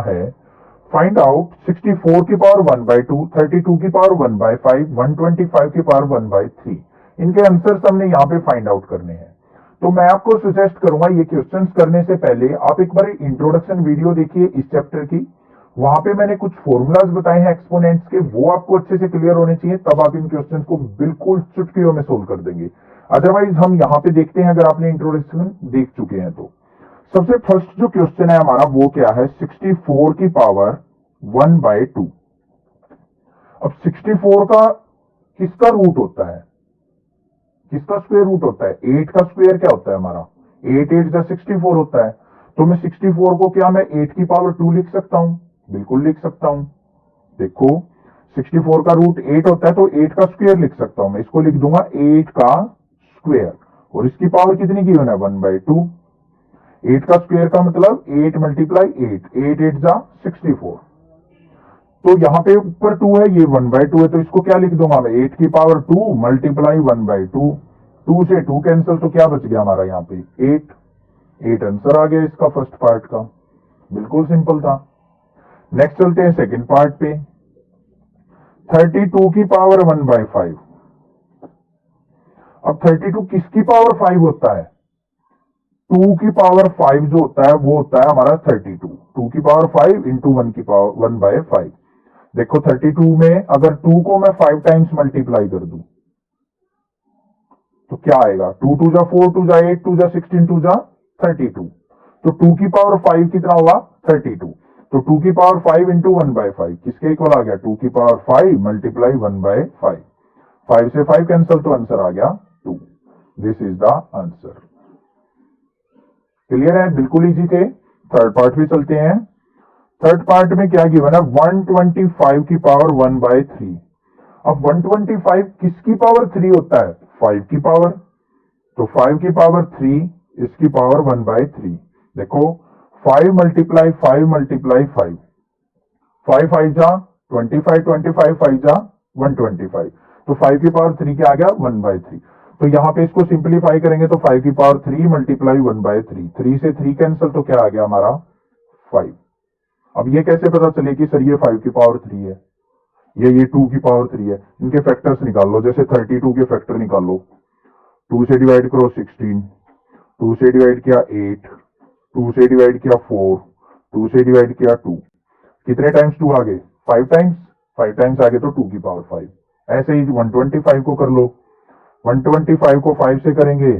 है find out 64 की power 1/2, 32 की पावर 1/5, 125 की पावर 1/3। इनके आंसर्स हमने यहाँ पे फाइंड आउट करने हैं। तो मैं आपको सजेस्ट करूंगा ये क्वेश्चंस करने से पहले आप एक बार इंट्रोडक्शन वीडियो देखिए इस चैप्टर की। वहां पे मैंने कुछ फॉर्मूलाज बताए हैं एक्सपोनेंट्स के, वो आपको अच्छे से क्लियर होने चाहिए, तब आप इन क्वेश्चंस को बिल्कुल चुटकियों में सोल्व कर देंगे। अदरवाइज हम यहाँ पे देखते हैं, अगर आपने इंट्रोडक्शन देख चुके हैं तो सबसे फर्स्ट जो क्वेश्चन है हमारा वो क्या है, 64 की पावर 1/2। अब 64 का किसका रूट होता है, किसका स्क्वायर रूट होता है? 8 का स्क्वायर क्या होता है हमारा, 8 8 जा 64 होता है। तो मैं 64 को क्या मैं 8 की पावर 2 लिख सकता हूं? बिल्कुल लिख सकता हूं। देखो 64 का रूट 8 होता है तो 8 का स्क्वायर लिख सकता हूं मैं, इसको लिख दूंगा 8 का स्क्वायर, और इसकी पावर कितनी गिवन है 1/2। 8 का स्क्वायर का मतलब 8 मल्टीप्लाई 8, 8 8 जा 64। तो यहां पे ऊपर 2 है, ये 1/2 है, तो इसको क्या लिख दूंगा मैं 8 की पावर 2 मल्टीप्लाई 1/2। 2 से 2 कैंसिल, तो क्या बच गया हमारा यहाँ पे 8। 8 आंसर आ गया इसका फर्स्ट पार्ट का, बिल्कुल सिंपल था। नेक्स्ट चलते हैं सेकंड पार्ट पे, 32 की पावर 1/5। अब 32 किसकी पावर 5 होता है? 2 की पावर 5 जो होता है वो होता है हमारा 32। 2 की पावर 5 इंटू 1 की पावर 1/5। देखो 32 में अगर 2 को मैं 5 टाइम्स मल्टीप्लाई कर दूं तो क्या आएगा, 2 2 जा 4, 2 जा 8, 2 जा 16, 2 जा 32। तो 2 की पावर 5 कितना हुआ 32। तो 2 की पावर 5 इंटू 1/5 किसके इक्वल आ गया, 2 की पावर 5 मल्टीप्लाई 1/5। 5 से 5 कैंसिल, तो आंसर आ गया 2। This is the answer. Clear है, बिल्कुल इजी थे। थर्ड पार्ट पे चलते हैं। थर्ड पार्ट में क्या गिवन है, 125 की पावर 1/3। अब 125 किसकी पावर 3 होता है, 5 की पावर, तो 5 की पावर 3 इसकी पावर 1/3। देखो 5 मल्टीप्लाई 5 मल्टीप्लाई 5, 5 5 जा 25, 25 5 जा 125, तो 5 की पावर 3 क्या आ गया 1/3। तो यहां पे इसको सिंप्लीफाई करेंगे तो 5 की पावर 3 मल्टीप्लाई 1/3, 3 से 3 कैंसिल, तो क्या आ गया हमारा 5। अब ये कैसे पता चले कि सर ये 5 की पावर 3 है, ये 2 की पावर 3 है? इनके फैक्टर्स निकाल लो, जैसे 32 के फैक्टर निकाल लो। 2 से डिवाइड करो 16, 2 से डिवाइड किया 8, 2 से डिवाइड किया 4, 2 से डिवाइड किया 2, कितने टाइम्स 2 आ गए 5 टाइम्स, 5 टाइम्स आ गए तो 2 की पावर 5। ऐसे ही 125 को कर लो, 125 को 5 से करेंगे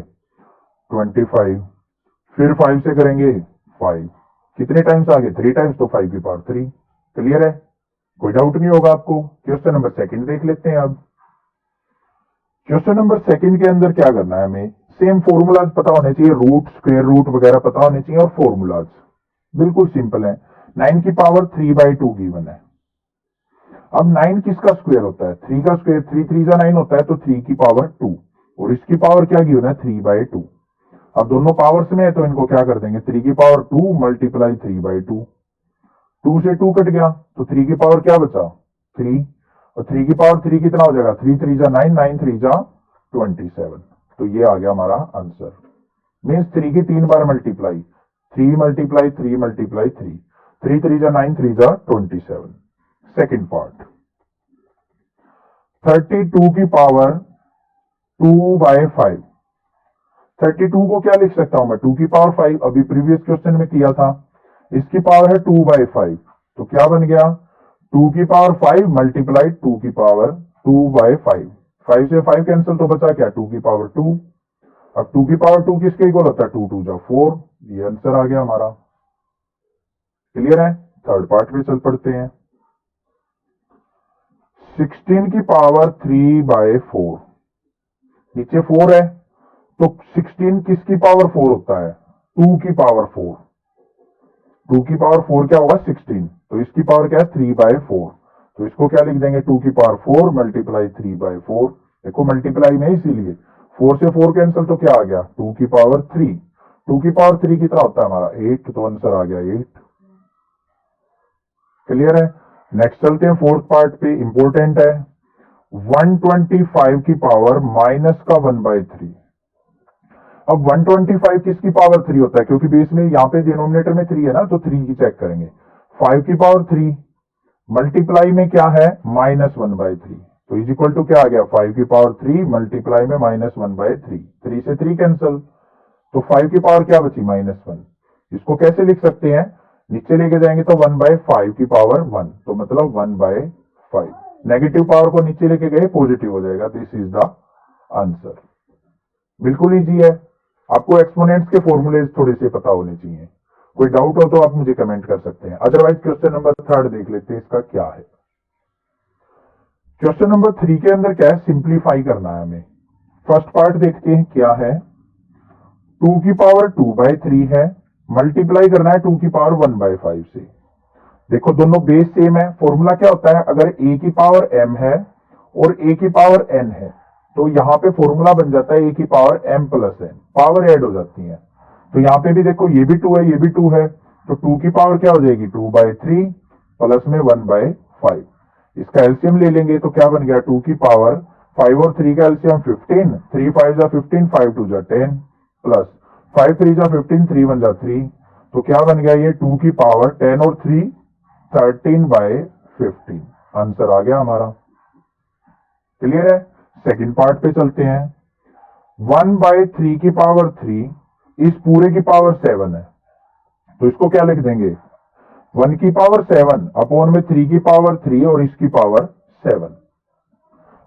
25, फिर 5 से करेंगे 5, कितने टाइम्स आ गए 3 टाइम्स, तो 5 की पावर 3। क्लियर है, कोई डाउट नहीं होगा आपको। क्वेश्चन नंबर सेकंड देख लेते हैं अब। क्वेश्चन नंबर सेकंड के अंदर क्या करना है, हमें सेम फॉर्मूलाज पता होने चाहिए, रूट स्क्वायर रूट वगैरह पता होने चाहिए, और फॉर्मूलाज बिल्कुल सिंपल है। 9 की पावर 3/2 गिवन है। अब 9 किसका स्क्वायर होता है, 3 का स्क्वायर, 3 3 जा 9 होता है, तो 3 की पावर 2, और इसकी पावर क्या गिवन है 3/2। अब दोनों पावर्स में है तो इनको क्या कर देंगे, 3 की पावर 2 मल्टीप्लाई 3/2। 2 से 2 कट गया तो 3 की पावर क्या बचा 3, और 3 की पावर 3 कितना हो जाएगा, 3 3 जा 9, 9 3 जा 27। तो ये आ गया हमारा आंसर। मीन्स 3 की 3 बार मल्टीप्लाई, 3 मल्टीप्लाई 3 मल्टीप्लाई 3, 3 3 जा 9, 3 जा 27। सेकेंड पार्ट, 32 की पावर 2/5। 32 को क्या लिख सकता हूं मैं, 2 की पावर 5, अभी प्रीवियस क्वेश्चन में किया था। इसकी पावर है 2/5, तो क्या बन गया 2 की पावर 5 मल्टीप्लाई 2 की पावर 2/5। 5 से 5 कैंसिल, तो बचा क्या 2 की पावर 2। अब 2 की पावर 2 किसके इक्वल होता है, 2 2 जा 4। ये आंसर आ गया हमारा। क्लियर है, थर्ड पार्ट में चल पड़ते हैं। 16 की पावर 3/4, नीचे 4 है तो 16 किसकी पावर 4 होता है, 2 की पावर 4। 2 की पावर 4 क्या होगा 16, तो इसकी पावर क्या है 3/4, तो इसको क्या लिख देंगे 2 की पावर 4 मल्टीप्लाई 3/4। देखो मल्टीप्लाई में इसीलिए 4 से 4 कैंसिल, तो क्या आ गया 2 की पावर 3। 2 की पावर 3 कितना होता है हमारा 8, तो आंसर आ गया 8। क्लियर है, नेक्स्ट चलते हैं फोर्थ पार्ट पे, इंपॉर्टेंट है। 125 की पावर माइनस का 1/3। अब 125 किसकी पावर 3 होता है, क्योंकि बेस में यहाँ पे डिनोमिनेटर में 3 है ना, तो 3 की चेक करेंगे। 5 की पावर 3 मल्टीप्लाई में क्या है -1/3, तो इज इक्वल टू क्या आ गया 5 की पावर 3 मल्टीप्लाई में -1/3, 3 से 3 कैंसल, तो 5 की पावर क्या बची -1। इसको कैसे लिख सकते हैं, नीचे लेके जाएंगे तो 1/5 की पावर 1, तो मतलब 1/5। नेगेटिव पावर को नीचे लेके गए पॉजिटिव हो जाएगा, दिस इज द आंसर। बिल्कुल इजी है। आपको एक्सपोनेंट्स के फॉर्मूलेज थोड़े से पता होने चाहिए। कोई डाउट हो तो आप मुझे कमेंट कर सकते हैं, अदरवाइज क्वेश्चन नंबर 3 देख लेते हैं, इसका क्या है। क्वेश्चन नंबर 3 के अंदर क्या है, सिंप्लीफाई करना है हमें। फर्स्ट पार्ट देखते हैं क्या है, 2 की पावर 2/3 है, मल्टीप्लाई करना है 2 की पावर 1/5 से। देखो दोनों बेस सेम है, फॉर्मूला क्या होता है, अगर a की पावर m है और a की पावर n है तो यहां पे फॉर्मूला बन जाता है a की power m plus n, power add हो जाती है। तो यहां पे भी देखो ये भी 2 है ये भी 2 है, तो 2 की पावर क्या हो जाएगी 2/3 प्लस में 1/5। इसका एलसीएम ले लेंगे तो क्या बन गया 2 की पावर 5 और 3 का एलसीएम 15, 3 5 जा 15, 5 2 जा 10 प्लस 5 3 जा 15, 3 1 जा 3, तो क्या बन गया ये 2 की पावर 10 और 3 13/15। आंसर आ गया हमारा। क्लियर है। सेकंड पार्ट पे चलते हैं। 1/3 की पावर 3 इस पूरे की पावर 7 है, तो इसको क्या लिख देंगे 1 की पावर 7 अपॉन में 3 की पावर 3 और इसकी पावर 7।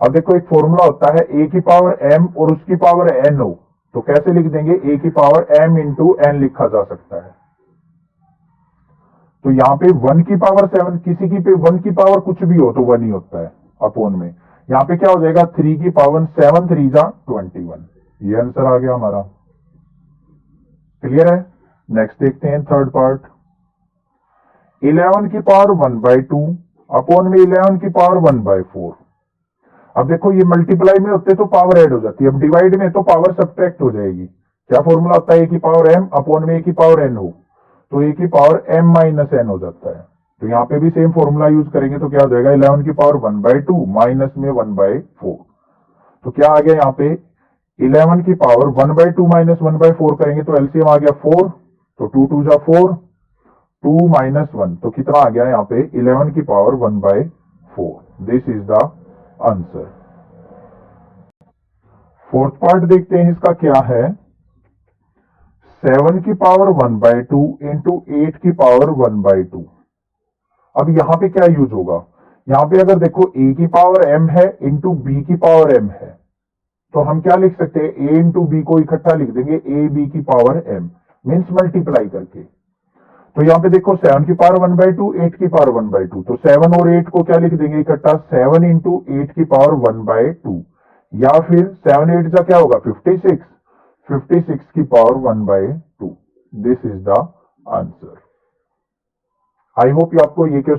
अब देखो एक फॉर्मूला होता है a की पावर m और उसकी पावर n हो, तो कैसे लिख देंगे a की पावर m इंटू n लिखा जा सकता है। तो यहां पे 1 की पावर 7, किसी की पे 1 की पावर कुछ भी हो तो 1 ही होता है अपॉन में, यहां पे क्या हो जाएगा 3 की पावर 7 3 जा 21। ये आंसर आ गया हमारा। क्लियर है। नेक्स्ट देखते हैं थर्ड पार्ट। 11 की पावर 1/2 अपॉन में 11 की पावर 1/4। अब देखो ये मल्टीप्लाई में होते तो पावर ऐड हो जाती है, अब डिवाइड में तो पावर सब्ट्रैक्ट हो जाएगी। क्या फॉर्मूला होता है a की पावर m अपॉन में a की पावर n हो, तो a की पावर m माइनस n हो जाता है। तो यहाँ पे भी सेम फॉर्मूला यूज करेंगे तो क्या हो जाएगा 11 की पावर 1/2 माइनस में 1/4, तो क्या आ गया यहाँ पे 11 की पावर 1/2 माइनस 1/4 करेंगे तो एलसीएम आ गया 4, तो 2 2 जा 4, 2 माइनस 1, तो कितना आ गया यहाँ पे 11 की power 1/4। This is the answer. Fourth part देखते हैं, इसका क्या है 7 की पावर 1/2 इंटू 8 की पावर 1/2। अब यहां पे क्या यूज होगा, यहां पे अगर देखो a की पावर m है इंटू b की पावर m है, तो हम क्या लिख सकते हैं a इंटू बी को इकट्ठा लिख देंगे a b की पावर m, मीन्स मल्टीप्लाई करके। तो यहां पे देखो 7 की पावर 1/2 8 की पावर 1/2, तो 7 और 8 को क्या लिख देंगे इकट्ठा 7 इंटू 8 की पावर 1/2, या फिर 7 8 का क्या होगा 56, 56 की power 1/2। This is the answer. I hope आपको ये